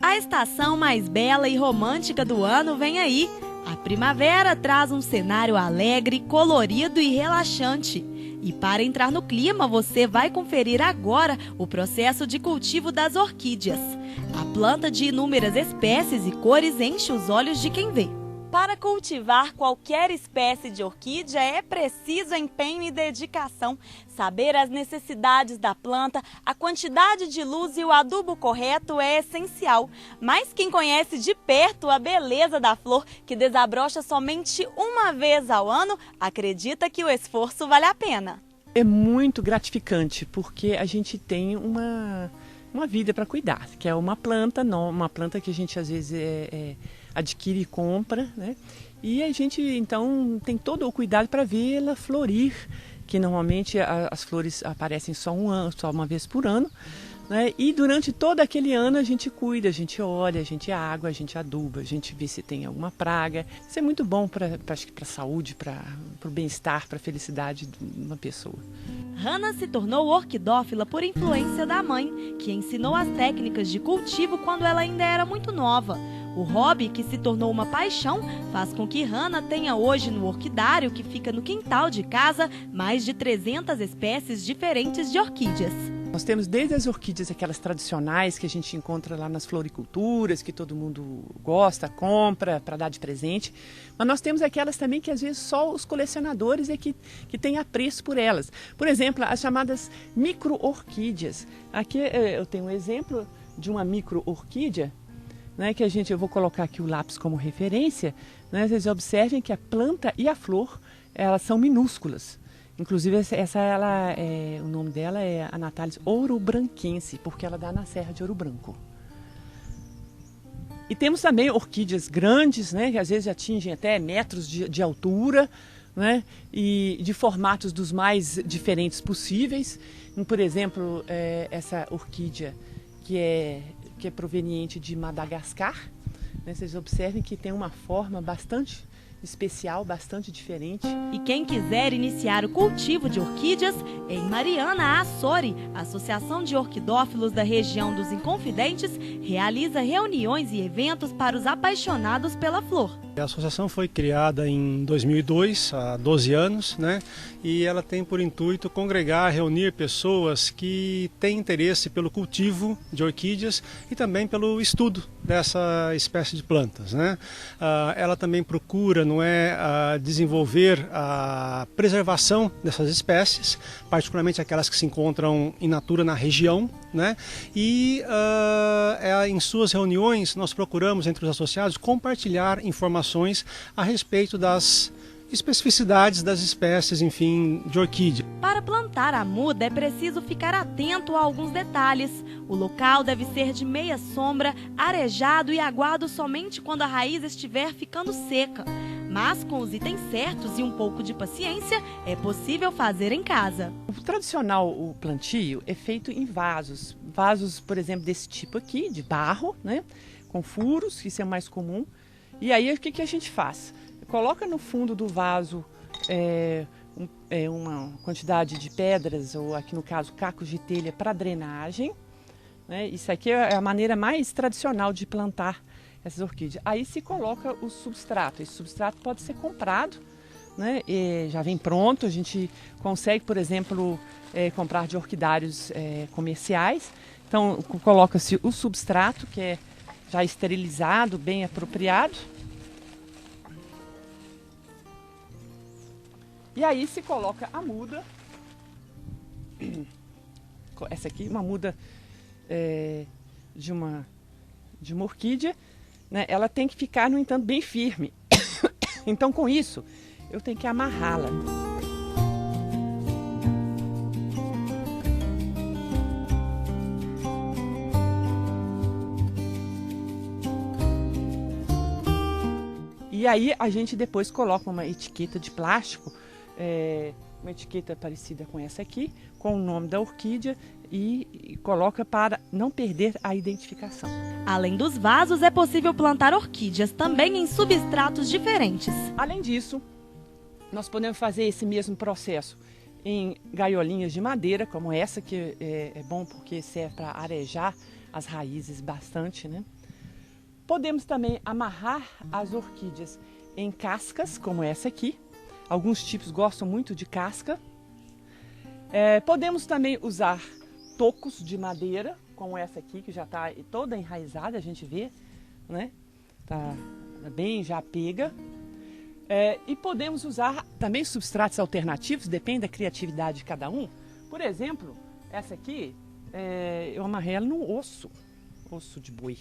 A estação mais bela e romântica do ano vem aí. A primavera traz um cenário alegre, colorido e relaxante. E para entrar no clima, você vai conferir agora o processo de cultivo das orquídeas. A planta de inúmeras espécies e cores enche os olhos de quem vê. Para cultivar qualquer espécie de orquídea é preciso empenho e dedicação. Saber as necessidades da planta, a quantidade de luz e o adubo correto é essencial. Mas quem conhece de perto a beleza da flor, que desabrocha somente uma vez ao ano, acredita que o esforço vale a pena. É muito gratificante porque a gente tem uma vida para cuidar, que é uma planta que a gente às vezes adquire e compra, né? E a gente então tem todo o cuidado para vê-la florir, que normalmente as flores aparecem só uma vez por ano, né? E durante todo aquele ano a gente cuida, a gente olha, a gente água, a gente aduba, a gente vê se tem alguma praga. Isso é muito bom para a saúde, para o bem-estar, para a felicidade de uma pessoa. Hannah se tornou orquidófila por influência da mãe, que ensinou as técnicas de cultivo quando ela ainda era muito nova. O hobby, que se tornou uma paixão, faz com que Hannah tenha hoje no orquidário, que fica no quintal de casa, mais de 300 espécies diferentes de orquídeas. Nós temos desde as orquídeas, aquelas tradicionais que a gente encontra lá nas floriculturas, que todo mundo gosta, compra para dar de presente. Mas nós temos aquelas também que às vezes só os colecionadores é que têm apreço por elas. Por exemplo, as chamadas micro-orquídeas. Aqui eu tenho um exemplo de uma micro-orquídea, né, que eu vou colocar aqui o lápis como referência, né, vocês observem que a planta e a flor, elas são minúsculas. Inclusive o nome dela é Anatalis ourobranquense, porque ela dá na Serra de Ouro Branco. E temos também orquídeas grandes, né, que às vezes atingem até metros de altura, né, e de formatos dos mais diferentes possíveis. Por exemplo, essa orquídea que é proveniente de Madagascar, né? Vocês observem que tem uma forma bastante especial, bastante diferente. E quem quiser iniciar o cultivo de orquídeas, em Mariana Assori, a Associação de Orquidófilos da região dos Inconfidentes, realiza reuniões e eventos para os apaixonados pela flor. A associação foi criada em 2002, há 12 anos, né? E ela tem por intuito congregar, reunir pessoas que têm interesse pelo cultivo de orquídeas e também pelo estudo dessa espécie de plantas, né? Ela também procura, desenvolver a preservação dessas espécies, particularmente aquelas que se encontram in natura na região, né? E em suas reuniões nós procuramos, entre os associados, compartilhar informações a respeito das especificidades das espécies, enfim, de orquídea. Para plantar a muda é preciso ficar atento a alguns detalhes. O local deve ser de meia sombra, arejado e aguado somente quando a raiz estiver ficando seca. Mas com os itens certos e um pouco de paciência, é possível fazer em casa. O tradicional plantio é feito em vasos. Vasos, por exemplo, desse tipo aqui, de barro, né, com furos, que isso é mais comum. E aí o que a gente faz? Coloca no fundo do vaso uma quantidade de pedras, ou aqui no caso cacos de telha, para drenagem, né? Isso aqui é a maneira mais tradicional de plantar essas orquídeas. Aí se coloca o substrato. Esse substrato pode ser comprado, né? E já vem pronto. A gente consegue, por exemplo, comprar de orquidários comerciais. Então coloca-se o substrato, que é já esterilizado, bem apropriado. E aí se coloca a muda. Essa aqui, uma muda de uma orquídea, né? Ela tem que ficar, no entanto, bem firme. Então, com isso, eu tenho que amarrá-la. E aí a gente depois coloca uma etiqueta de plástico, uma etiqueta parecida com essa aqui, com o nome da orquídea e coloca para não perder a identificação. Além dos vasos, é possível plantar orquídeas também em substratos diferentes. Além disso, nós podemos fazer esse mesmo processo em gaiolinhas de madeira, como essa, que é bom porque serve para arejar as raízes bastante, né? Podemos também amarrar as orquídeas em cascas, como essa aqui. Alguns tipos gostam muito de casca. Podemos também usar tocos de madeira, como essa aqui, que já está toda enraizada, a gente vê, né? Tá bem já pega. E podemos usar também substratos alternativos, depende da criatividade de cada um. Por exemplo, essa aqui, eu amarrei ela no osso de boi.